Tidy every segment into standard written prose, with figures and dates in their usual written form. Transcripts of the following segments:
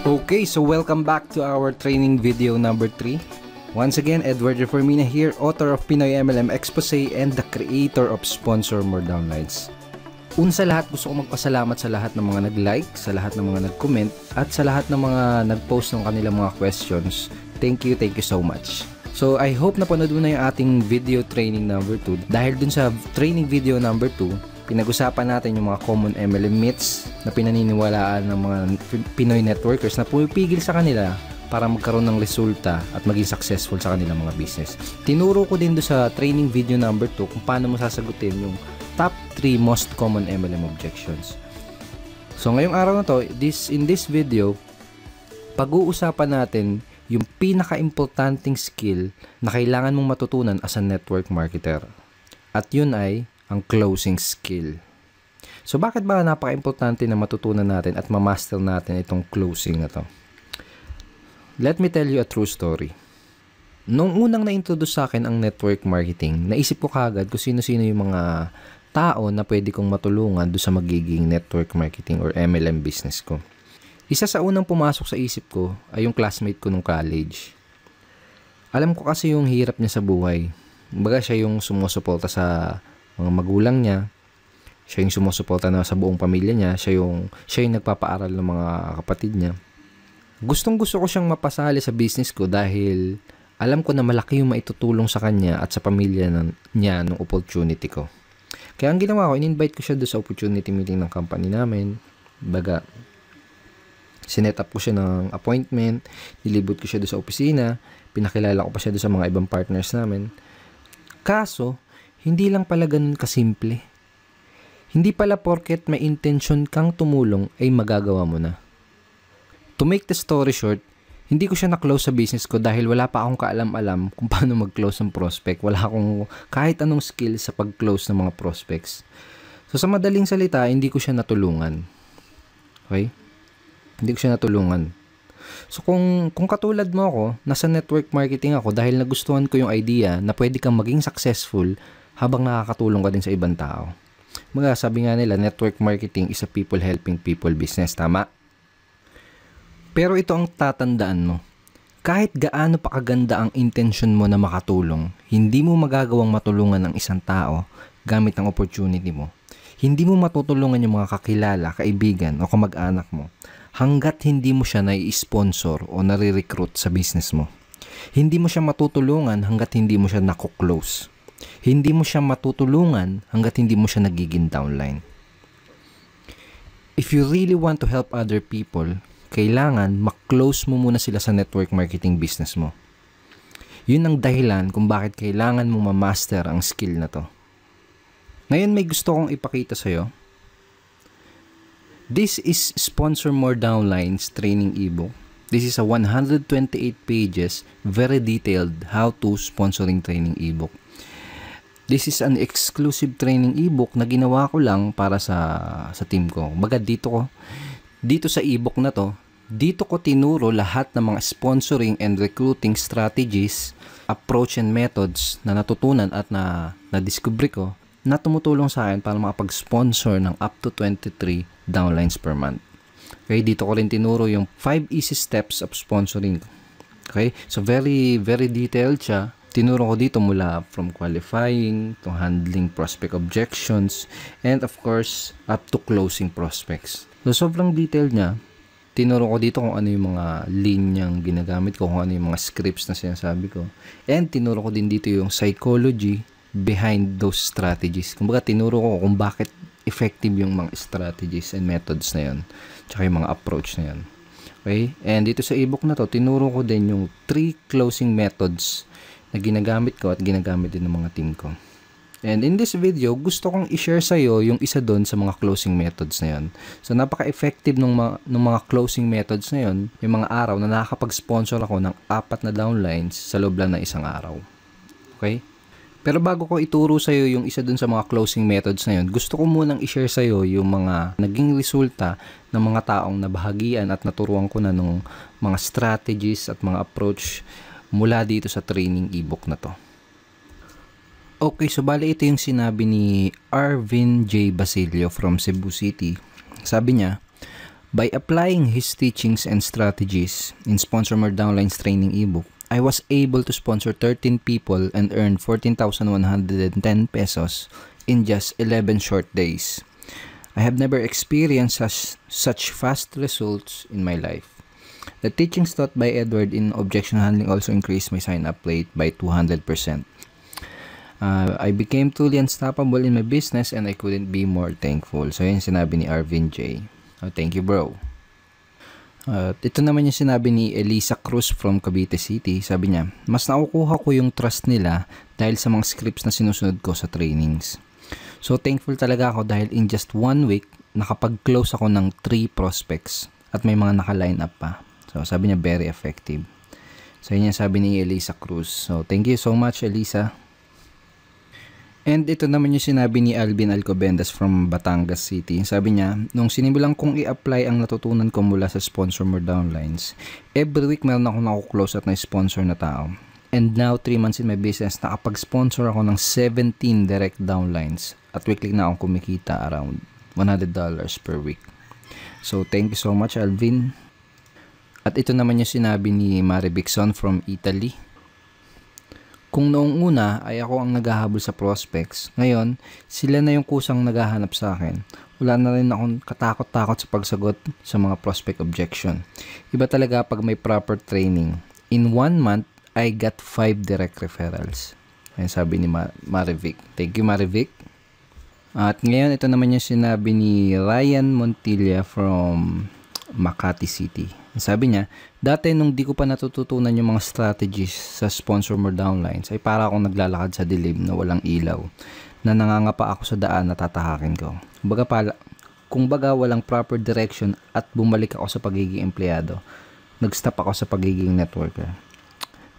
Okay, so welcome back to our training video number 3. Once again, Edward Reformina here, author of Pinoy MLM Expose and the creator of Sponsor More Downlines. Una sa lahat, gusto ko magpasalamat sa lahat ng mga nag-like, sa lahat ng mga nag-comment, at sa lahat ng mga nag-post ng kanilang mga questions. Thank you so much. So, I hope napanood mo na yung ating video training number 2. Dahil dun sa training video number 2, pinag-usapan natin yung mga common MLM myths na pinaniniwalaan ng mga Pinoy networkers na pumipigil sa kanila para magkaroon ng resulta at maging successful sa kanilang mga business. Tinuro ko din do sa training video number 2 kung paano mo sasagutin yung top 3 most common MLM objections. So ngayong araw na to, in this video, pag-uusapan natin yung pinaka-importanting skill na kailangan mong matutunan as a network marketer. At yun ay ang closing skill. So bakit ba napaka-importante na matutunan natin at ma-master natin itong closing na to? Let me tell you a true story. Nung unang na-introduce sa akin ang network marketing, naisip ko kagad kung sino-sino yung mga tao na pwede kong matulungan do sa magiging network marketing or MLM business ko. Isa sa unang pumasok sa isip ko ay yung classmate ko nung college. Alam ko kasi yung hirap niya sa buhay. Kumbaga siya yung sumusuporta sa mga magulang niya. Siya yung sumusuporta na sa buong pamilya niya. Siya yung nagpapaaral ng mga kapatid niya. Gustong-gusto ko siyang mapasali sa business ko dahil alam ko na malaki yung maitutulong sa kanya at sa pamilya niya ng opportunity ko. Kaya ang ginawa ko, in-invite ko siya doon sa opportunity meeting ng company namin. Baga, sinet up ko siya ng appointment, nilibot ko siya doon sa opisina, pinakilala ko pa siya doon sa mga ibang partners namin. Kaso, hindi lang pala ganun kasimple. Hindi pala porket may intention kang tumulong ay magagawa mo na. To make the story short, hindi ko siya na-close sa business ko dahil wala pa akong kaalam-alam kung paano mag-close ng prospect. Wala akong kahit anong skill sa pag-close ng mga prospects. So sa madaling salita, hindi ko siya natulungan. Okay? Hindi ko siya natulungan. So kung katulad mo ako, nasa network marketing ako dahil nagustuhan ko yung idea na pwede kang maging successful habang nakakatulong ka din sa ibang tao. Mga sabi nga nila, network marketing is a people helping people business. Tama? Pero ito ang tatandaan mo. Kahit gaano pa kaganda ang intention mo na makatulong, hindi mo magagawang matulungan ang isang tao gamit ang opportunity mo. Hindi mo matutulungan yung mga kakilala, kaibigan o kamag-anak mo hanggat hindi mo siya nai-sponsor o nare-recruit sa business mo. Hindi mo siya matutulungan hanggat hindi mo siya naku-close. Hindi mo siya matutulungan hanggat hindi mo siya nagiging downline. If you really want to help other people, kailangan mak-close mo muna sila sa network marketing business mo. Yun ang dahilan kung bakit kailangan mo ma-master ang skill na to. Ngayon may gusto kong ipakita sa'yo. This is Sponsor More Downlines training ebook. This is a 128 pages, very detailed how-to sponsoring training ebook. This is an exclusive training ebook na ginawa ko lang para sa team ko. Baga dito sa ebook na to, dito ko tinuro lahat ng mga sponsoring and recruiting strategies, approach and methods na natutunan at na-discover ko na tumutulong sa akin para makapag-sponsor ng up to 23 downlines per month. Okay, dito ko rin tinuro yung 5 easy steps of sponsoring. Okay, so very detailed siya. Tinuro ko dito mula from qualifying to handling prospect objections and of course up to closing prospects. So sobrang detailed niya. Tinuro ko dito kung ano yung mga linyang ginagamit ko, kung ano yung mga scripts na sinasabi ko. And tinuro ko din dito yung psychology behind those strategies. Kumbaga tinuro ko kung bakit effective yung mga strategies and methods na yun. Tsaka yung mga approach na yun. Okay? And dito sa ebook na to, tinuro ko din yung 3 closing methods na ginagamit ko at ginagamit din ng mga team ko. And in this video, gusto kong i-share sa'yo yung isa doon sa mga closing methods na yun. So, napaka-effective ng mga closing methods na yun, yung mga araw na nakakapag-sponsor ako ng 4 na downlines sa loob lang ng isang araw. Okay? Pero bago ko ituro sa'yo yung isa doon sa mga closing methods na yun, gusto ko munang i-share sa'yo yung mga naging resulta ng mga taong nabahagian at naturuan ko na ng mga strategies at mga approach mula dito sa training ebook na to. Okay, so bali ito yung sinabi ni Arvin J. Basilio from Cebu City. Sabi niya, By applying his teachings and strategies in Sponsor More Downlines training ebook, I was able to sponsor 13 people and earn 14,110 pesos in just 11 short days. I have never experienced such fast results in my life. The teachings taught by Edward in objection handling also increased my sign-up rate by 200%. I became truly unstoppable in my business and I couldn't be more thankful. So yun sinabi ni Arvin J. Oh, thank you, bro. Ito naman yung sinabi ni Elisa Cruz from Cavite City. Sabi niya, mas nakukuha ko yung trust nila dahil sa mga scripts na sinusunod ko sa trainings. So thankful talaga ako dahil in just 1 week, nakapag-close ako ng 3 prospects at may mga naka-line up pa. So sabi niya, very effective. So yun yung sabi ni Elisa Cruz. So thank you so much, Elisa. And ito naman yung sinabi ni Alvin Alcobendas from Batangas City. Sabi niya, nung sinimulan kong i-apply ang natutunan ko mula sa Sponsor More Downlines, every week meron akong nakuklose at na-sponsor na tao. And now, 3 months in my business, nakapag-sponsor ako ng 17 direct downlines at weekly na akong kumikita around $100 per week. So, thank you so much, Alvin. At ito naman yung sinabi ni Mari Bixon from Italy. Kung noong una ay ako ang naghahabol sa prospects, ngayon sila na yung kusang naghahanap sa akin. Wala na rin akong katakot-takot sa pagsagot sa mga prospect objection. Iba talaga pag may proper training. In 1 month, I got 5 direct referrals. Ayan sabi ni Marivic. Thank you, Marivic. At ngayon, ito naman yung sinabi ni Ryan Montilla from Makati City. Sabi niya, dati nung di ko pa natututunan yung mga strategies sa Sponsor More Downlines, ay para akong naglalakad sa dilim na walang ilaw, na nangangapa ako sa daan na tatahakin ko. Kung baga walang proper direction at bumalik ako sa pagiging empleyado, nag-stop ako sa pagiging networker.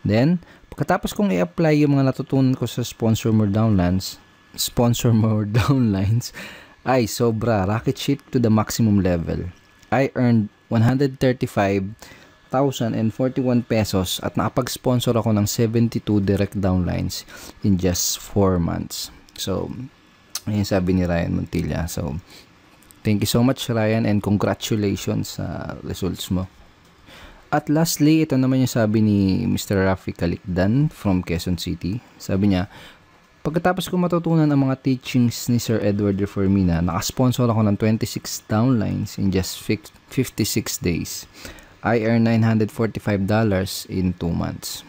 Then, pagkatapos kong i-apply yung mga natutunan ko sa Sponsor More Downlines, ay sobra, rocket ship to the maximum level. I earned 135,041 pesos at nakapag-sponsor ako ng 72 direct downlines in just 4 months. So, ayun sabi ni Ryan Montilla. So, thank you so much, Ryan, and congratulations sa results mo. At lastly, ito naman yung sabi ni Mr. Rafi Calicdan from Quezon City. Sabi niya, pagkatapos ko matutunan ang mga teachings ni Sir Edward Reformina, nakasponsor ako ng 26 downlines in just 56 days. I earned $945 in 2 months.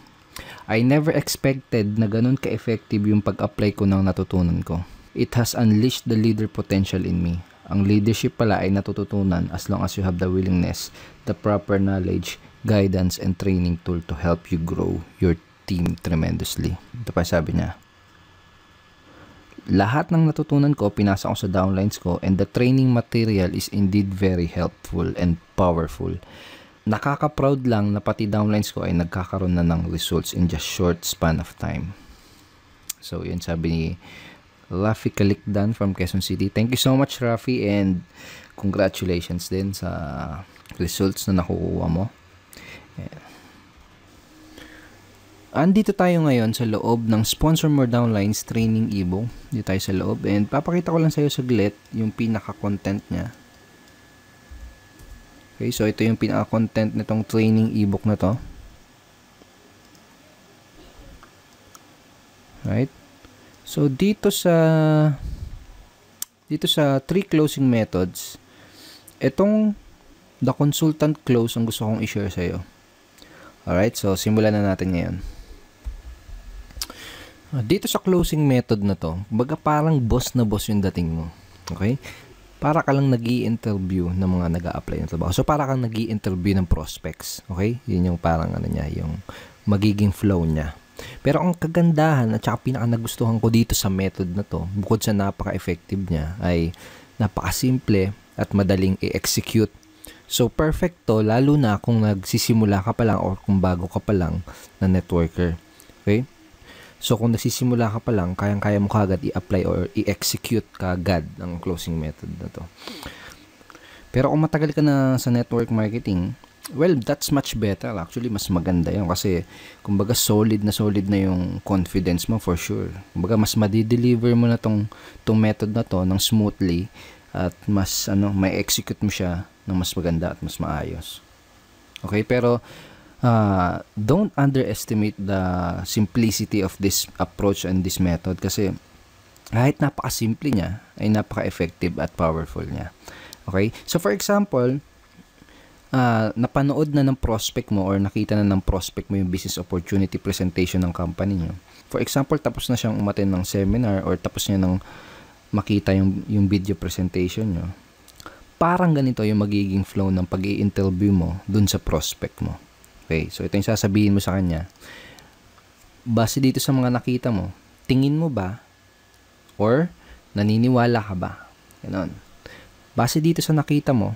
I never expected na ganun ka-effective yung pag-apply ko ng natutunan ko. It has unleashed the leader potential in me. Ang leadership pala ay natututunan as long as you have the willingness, the proper knowledge, guidance, and training tool to help you grow your team tremendously. Ito pa sabi niya. Lahat ng natutunan ko, pinasa ko sa downlines ko, and the training material is indeed very helpful and powerful. Nakaka-proud lang na pati downlines ko ay nagkakaroon na ng results in just short span of time. So, yun sabi ni Rafi Calicdan from Quezon City. Thank you so much, Rafi, and congratulations din sa results na nakukuha mo. Yeah. Andito tayo ngayon sa loob ng Sponsor More Downlines training ebook. Dito tayo sa loob and papakita ko lang sa iyo saglit yung pinaka-content niya. Okay, so ito yung pinaka-content nitong training ebook na to. Right? So dito sa 3 closing methods, itong the consultant close ang gusto kong i-share sa iyo. Alright, so simulan na natin ngayon. Dito sa closing method na to, baga parang boss na boss yung dating mo. Okay? Para ka lang nag-i-interview ng mga nag-a-apply ng trabaho. So, para kang nag-i-interview ng prospects. Okay? Yun yung parang ano niya, yung magiging flow niya. Pero ang kagandahan at saka pinaka nagustuhan ko dito sa method na to, bukod sa napaka-effective niya, ay napaka-simple at madaling i-execute. So, perfect to, lalo na kung nagsisimula ka pa lang or kung bago ka pa lang na networker. Okay? So, kung nagsisimula ka pa lang, kayang-kaya mo kagad i-apply or i-execute kagad ang closing method na to. Pero kung matagal ka na sa network marketing, well, that's much better. Actually, mas maganda yun kasi, kumbaga, solid na yung confidence mo for sure. Kumbaga, mas madideliver mo na tong method na to ng smoothly at mas may execute mo siya ng mas maganda at mas maayos. Okay, pero don't underestimate the simplicity of this approach and this method, kasi kahit napaka-simple niya ay napaka-effective at powerful niya. Okay, so for example, napanood na ng prospect mo or nakita na ng prospect mo yung business opportunity presentation ng company nyo. For example, tapos na siyang umattend ng seminar or tapos niya ng makita yung video presentation nyo. Parang ganito yung magiging flow ng pag-i-interview mo dun sa prospect mo. Okay, so ito yung sasabihin mo sa kanya. Base dito sa mga nakita mo, tingin mo ba or naniniwala ka ba? Ganon. Base dito sa nakita mo,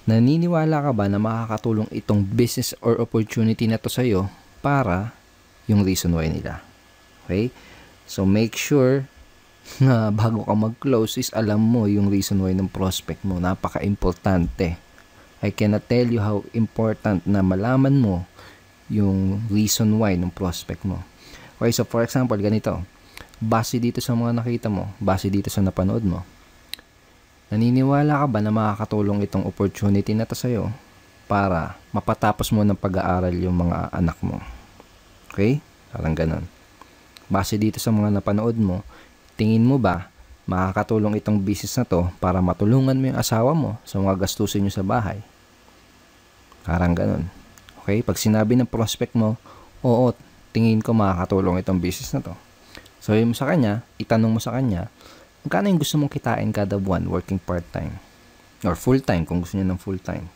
naniniwala ka ba na makakatulong itong business or opportunity na to sa'yo para yung reason why nila? Okay? So, make sure na bago ka mag-close is alam mo yung reason why ng prospect mo. Napaka-importante. I cannot tell you how important na malaman mo yung reason why ng prospect mo. Okay, so for example, ganito. Base dito sa mga nakita mo, base dito sa napanood mo, naniniwala ka ba na makakatulong itong opportunity na to sa'yo para mapatapos mo ng pag-aaral yung mga anak mo? Okay? Parang ganun. Base dito sa mga napanood mo, tingin mo ba makakatulong itong business na to para matulungan mo yung asawa mo sa mga gastusin nyo sa bahay? Parang ganun. Okay? Pag sinabi ng prospect mo, oo, tingin ko makakatulong itong business na to. So, yun mo sa kanya, itanong mo sa kanya, magkano yung gusto mong kitain kada buwan working part-time? Or full-time kung gusto niya ng full-time.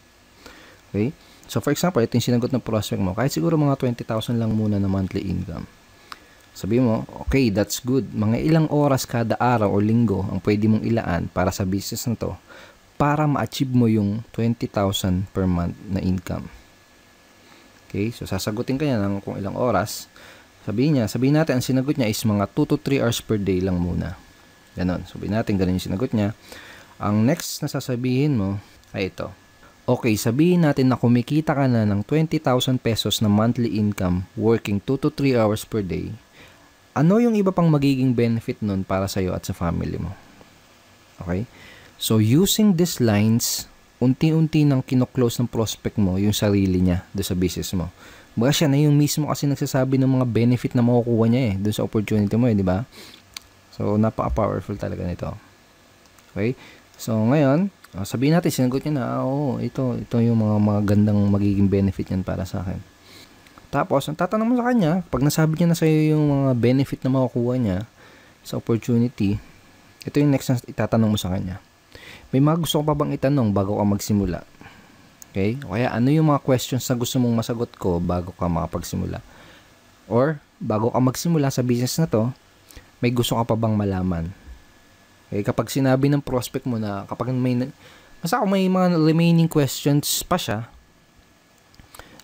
Okay? So, for example, ito yung sinagot ng prospect mo, kahit siguro mga 20,000 lang muna na monthly income. Sabi mo, okay, that's good. Mga ilang oras kada araw o linggo ang pwede mong ilaan para sa business na to para ma-achieve mo yung 20,000 per month na income. Okay, so sasagutin ka niya ng kung ilang oras. Sabihin natin, ang sinagot niya is mga 2 to 3 hours per day lang muna. Ganon. Sabihin natin, ganun yung sinagot niya. Ang next na sasabihin mo ay ito. Okay, sabihin natin na kumikita ka na ng 20,000 pesos na monthly income working 2 to 3 hours per day. Ano yung iba pang magiging benefit nun para sa'yo at sa family mo? Okay? So, using these lines, unti-unti nang kino-close ng prospect mo yung sarili niya doon sa business mo. Baga siya na yung mismo kasi nagsasabi ng mga benefit na makukuha niya doon sa opportunity mo di ba? So, napaka-powerful talaga nito. Okay? So, ngayon, sabihin natin, sinagot niya na, ito yung mga gandang magiging benefit niyan para sa akin. Tapos, ang tatanong mo sa kanya, pag nasabi niya na sa'yo yung mga benefit na makukuha niya sa opportunity, ito yung next na itatanong mo sa kanya. May mga gusto ko pa bang itanong bago ka magsimula? Okay? O kaya, ano yung mga questions na gusto mong masagot ko bago ka makapagsimula? Or, bago ka magsimula sa business na to, may gusto ka pa bang malaman? Okay? Kapag sinabi ng prospect mo na, kapag may mga remaining questions pa siya,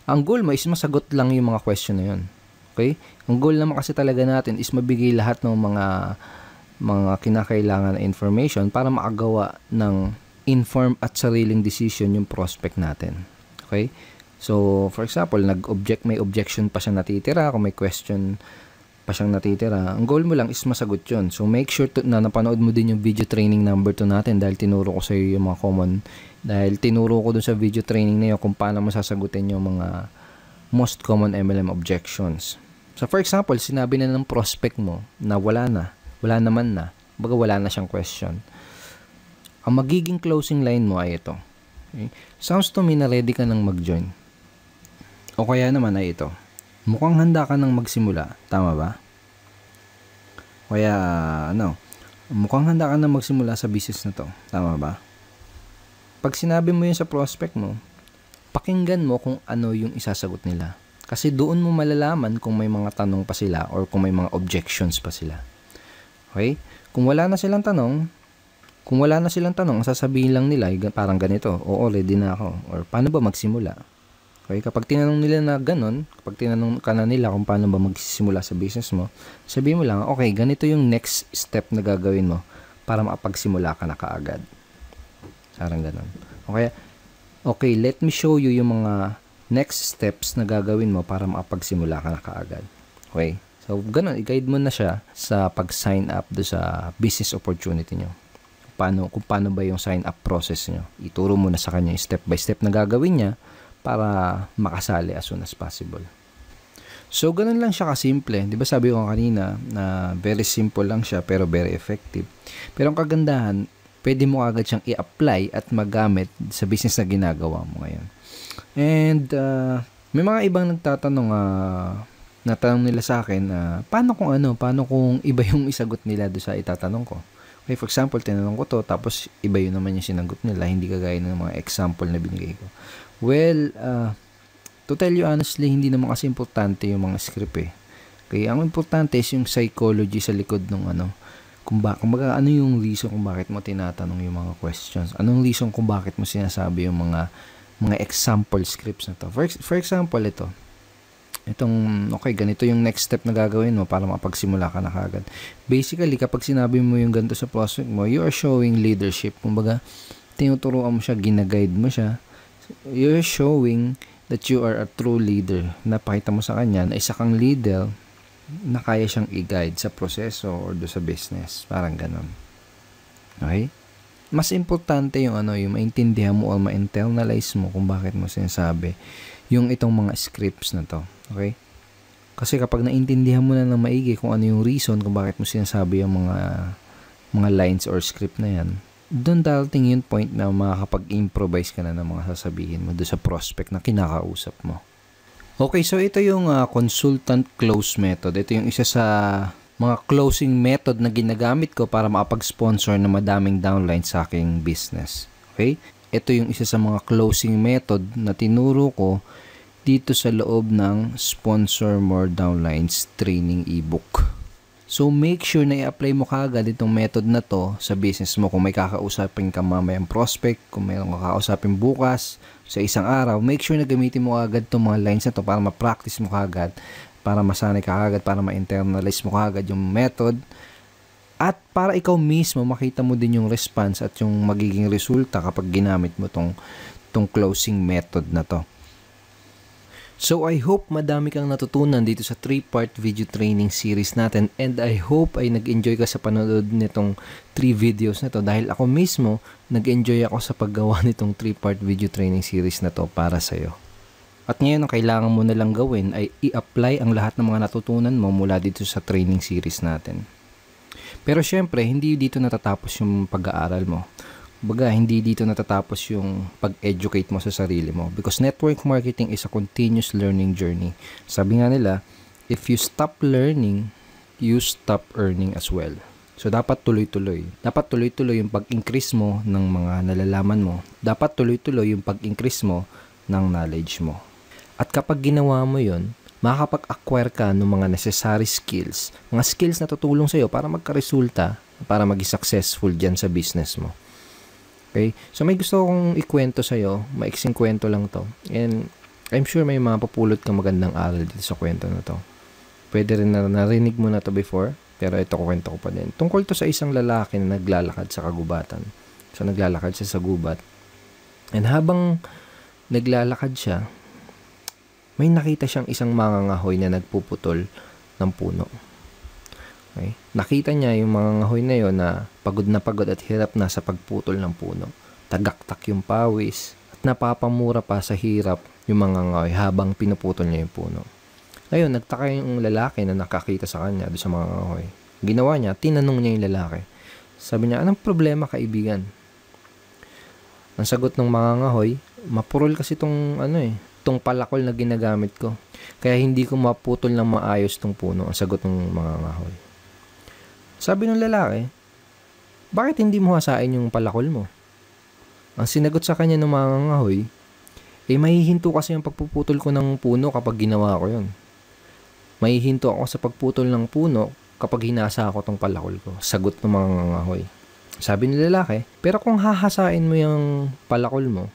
ang goal mo is masagot lang yung mga question na yun. Okay? Ang goal naman kasi talaga natin is mabigay lahat ng mga kinakailangan na information para makagawa ng informed at sariling decision yung prospect natin. Okay? So, for example, may objection pa siyang natitira, kung may question pa siyang natitira, ang goal mo lang is masagot yun. So, make sure na napanood mo din yung video training number 2 natin dahil tinuro ko sa iyo yung mga tinuro ko dun sa video training na yun kung paano mo sasagutin yung mga most common MLM objections. So, for example, sinabi na ng prospect mo na wala naman na, baga wala na siyang question. Ang magiging closing line mo ay ito. Okay? Sounds to me na ready ka nang mag-join. O kaya naman ay ito. Mukhang handa ka nang magsimula. Tama ba? Kaya, mukhang handa ka nang magsimula sa business na to. Tama ba? Pag sinabi mo yun sa prospect mo, pakinggan mo kung ano yung isasagot nila. Kasi doon mo malalaman kung may mga tanong pa sila or kung may mga objections pa sila. Okay? Kung wala na silang tanong, ang sasabihin lang nila, parang ganito, oo, ready na ako. Or paano ba magsimula? Okay? Kapag tinanong nila na ganun, kapag tinanong ka na nila kung paano ba magsisimula sa business mo, sabihin mo lang, okay, ganito yung next step na gagawin mo para makapagsimula ka na kaagad. Parang ganun. Okay, let me show you yung mga next steps na gagawin mo para makapagsimula ka na kaagad. Okay? So, ganun, i-guide mo na siya sa pag-sign up do sa business opportunity nyo. kung paano ba yung sign up process nyo. Ituro mo na sa kanya yung step by step na gagawin niya para makasali as soon as possible. So, ganun lang siya kasimple. Di ba sabi ko kanina na very simple lang siya pero very effective. Pero ang kagandahan, pwede mo agad siyang i-apply at magamit sa business na ginagawa mo ngayon. And may mga ibang nagtatanong, natanong nila sa akin, paano kung iba yung isagot nila doon sa itatanong ko. Okay, for example, tinanong ko to, tapos iba yun naman yung sinagot nila, hindi kagaya ng mga example na binigay ko. Well, to tell you honestly, hindi naman kasi importante yung mga script eh. Kaya ang importante is yung psychology sa likod ng kumbaga ano yung reason kung bakit mo tinatanong yung mga questions. Anong reason kung bakit mo sinasabi yung mga example scripts na to. For example, okay, ganito yung next step na gagawin mo para makapagsimula ka na kagad. Basically, kapag sinabi mo yung ganito sa prospect mo, you are showing leadership. Kumbaga, tinuturuan mo siya, ginaguide mo siya. You're showing that you are a true leader. Napakita mo sa kanya na isa kang leader na kaya siyang i-guide sa proseso or do sa business. Parang ganun. Okay? Mas importante yung yung maintindihan mo o ma-internalize mo kung bakit mo sinasabi yung itong mga scripts na to. Okay? Kasi kapag naintindihan mo na ng maigi kung ano yung reason kung bakit mo sinasabi yung mga lines or script na yan, doon darating yung point na makakapag-improvise ka na ng mga sasabihin mo doon sa prospect na kinakausap mo. Okay, so ito yung consultant close method. Ito yung isa sa mga closing method na ginagamit ko para makapag-sponsor na madaming downlines sa aking business. Okay? Ito yung isa sa mga closing method na tinuro ko dito sa loob ng Sponsor More Downlines training ebook. So, make sure na i-apply mo kaagad itong method na to sa business mo. Kung may kakausapin ka mamayang prospect, kung mayroong kakausapin bukas, sa isang araw, make sure na gamitin mo kaagad itong mga lines na to para ma-practice mo kaagad, para masanay ka kaagad, para ma-internalize mo kaagad yung method, at para ikaw mismo makita mo din yung response at yung magiging resulta kapag ginamit mo tong closing method na to. So, I hope madami kang natutunan dito sa 3-part video training series natin, and I hope ay nag-enjoy ka sa panonood nitong 3 videos na to dahil ako mismo nag-enjoy ako sa paggawa nitong 3-part video training series na to para sa'yo. At ngayon, ang kailangan mo na lang gawin ay i-apply ang lahat ng mga natutunan mo mula dito sa training series natin. Pero syempre, hindi dito natatapos yung pag-aaral mo. Baga, hindi dito natatapos yung pag-educate mo sa sarili mo. Because network marketing is a continuous learning journey. Sabi nga nila, if you stop learning, you stop earning as well. So, dapat tuloy-tuloy. Dapat tuloy-tuloy yung pag-increase mo ng mga nalalaman mo. Dapat tuloy-tuloy yung pag-increase mo ng knowledge mo. At kapag ginawa mo yun, makakapag-acquire ka ng mga necessary skills. Mga skills na tutulong sa'yo para magka-resulta, para maging successful dyan sa business mo. Okay? So, may gusto kong ikwento sa'yo. Maiksing kwento lang to. And I'm sure may mapupulot kang magandang aral dito sa kwento na to. Pwede rin na narinig mo na to before, pero ito kwento ko pa din. Tungkol to sa isang lalaki na naglalakad sa kagubatan. So, naglalakad siya sa gubat. And habang naglalakad siya, may nakita siyang isang mangangahoy na nagpuputol ng puno. Okay? Nakita niya yung mangangahoy na yon na pagod at hirap na sa pagputol ng puno. Tagaktak yung pawis at napapamura pa sa hirap yung mangangahoy habang pinuputol niya yung puno. Ngayon, nagtaka yung lalaki na nakakita sa kanya doon sa mangangahoy. Ginawa niya, tinanong niya yung lalaki. Sabi niya, anong problema kaibigan? Ang sagot ng mangangahoy, mapurol kasi tong palakol na ginagamit ko. Kaya hindi ko maputol ng maayos tong puno. Ang sagot ng mangangahoy. Sabi ng lalaki, bakit hindi mo hasain yung palakol mo? Ang sinagot sa kanya ng mangangahoy, mahihinto kasi yung pagpuputol ko ng puno kapag ginawa ko yun. Mahihinto ako sa pagputol ng puno kapag hinasa ako tong palakol ko. Sagot ng mangangahoy. Sabi ng lalaki, pero kung hahasain mo yung palakol mo,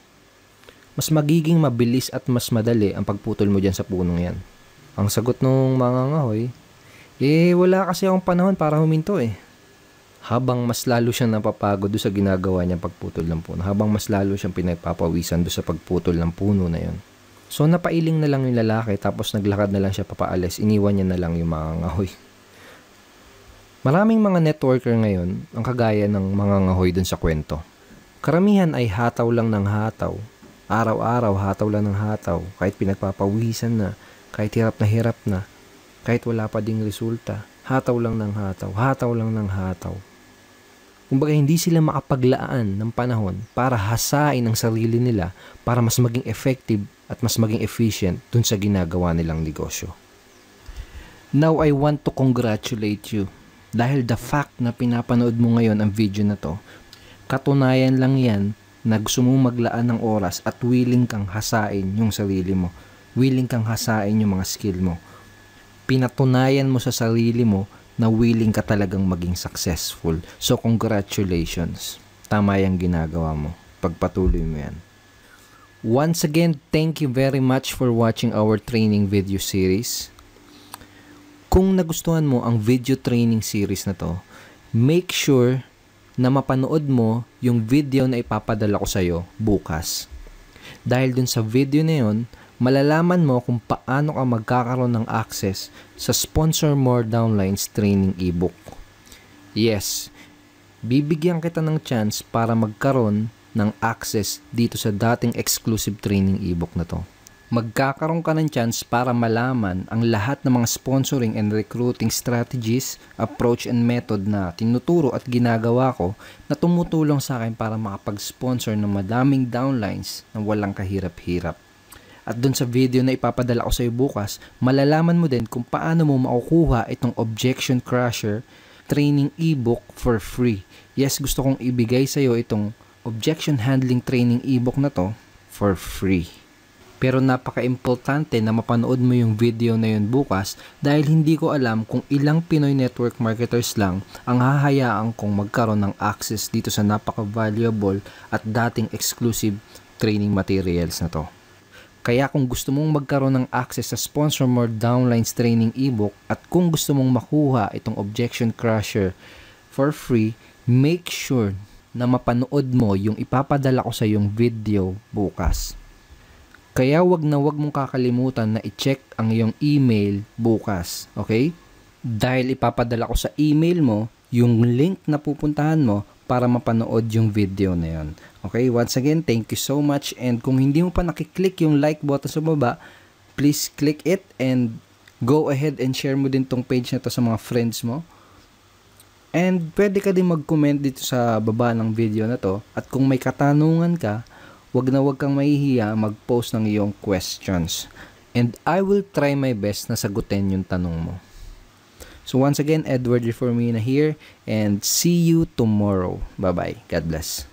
mas magiging mabilis at mas madali ang pagputol mo dyan sa punong yan. Ang sagot ng mangangahoy, wala kasi akong panahon para huminto Habang mas lalo siyang napapagod doon sa ginagawa niya pagputol ng puno. Habang mas lalo siyang pinagpapawisan doon sa pagputol ng puno na yon. So, napailing na lang yung lalaki tapos naglakad na lang siya papaalis. Iniwan niya na lang yung mangangahoy. Maraming mga networker ngayon ang kagaya ng mga ngahoy dun sa kwento. Karamihan ay hataw lang ng hataw. Araw-araw hataw lang ng hataw. Kahit pinagpapawisan na, kahit hirap na, kahit wala pa ding resulta. Hataw lang ng hataw, hataw lang ng hataw. Kumbaga hindi sila makapaglaan ng panahon para hasain ang sarili nila para mas maging effective at mas maging efficient dun sa ginagawa nilang negosyo. Now I want to congratulate you dahil the fact na pinapanood mo ngayon ang video na to, katunayan lang yan na gusto mong maglaan ng oras at willing kang hasain yung sarili mo. Willing kang hasain yung mga skill mo. Pinatunayan mo sa sarili mo na willing ka talagang maging successful. So congratulations. Tama yung ginagawa mo. Pagpatuloy mo yan. Once again, thank you very much for watching our training video series. Kung nagustuhan mo ang video training series na to, make sure na mapanood mo yung video na ipapadala ko sa'yo bukas. Dahil dun sa video na yun, malalaman mo kung paano ka magkakaroon ng access sa Sponsor More Downlines training ebook. Yes, bibigyan kita ng chance para magkaroon ng access dito sa dating exclusive training ebook na to. Magkakaroon ka ng chance para malaman ang lahat ng mga sponsoring and recruiting strategies, approach and method na tinuturo at ginagawa ko na tumutulong sa akin para makapag-sponsor ng madaming downlines na walang kahirap-hirap. At dun sa video na ipapadala ko sa iyo bukas, malalaman mo din kung paano mo makukuha itong Objection Crusher training ebook for free. Yes, gusto kong ibigay sa iyo itong Objection Handling training ebook na to for free. Pero napaka-importante na mapanood mo yung video na yun bukas dahil hindi ko alam kung ilang Pinoy network marketers lang ang hahayaan kong magkaroon ng access dito sa napaka-valuable at dating exclusive training materials na to. Kaya kung gusto mong magkaroon ng access sa Sponsor More Downlines training ebook at kung gusto mong makuha itong Objection Crusher for free, make sure na mapanood mo yung ipapadala ko sa yung video bukas. Kaya wag mong kakalimutan na i-check ang iyong email bukas, okay? Dahil ipapadala ko sa email mo yung link na pupuntahan mo para mapanood yung video na yun. Okay, once again, thank you so much. And kung hindi mo pa nakiklik yung like button sa baba, please click it and go ahead and share mo din tong page na to sa mga friends mo. And pwede ka din mag-comment dito sa baba ng video na to. At kung may katanungan ka, wag kang mahihiya mag-post ng iyong questions. And I will try my best na sagutin yung tanong mo. So once again, Edward Reformina here and see you tomorrow. Bye-bye. God bless.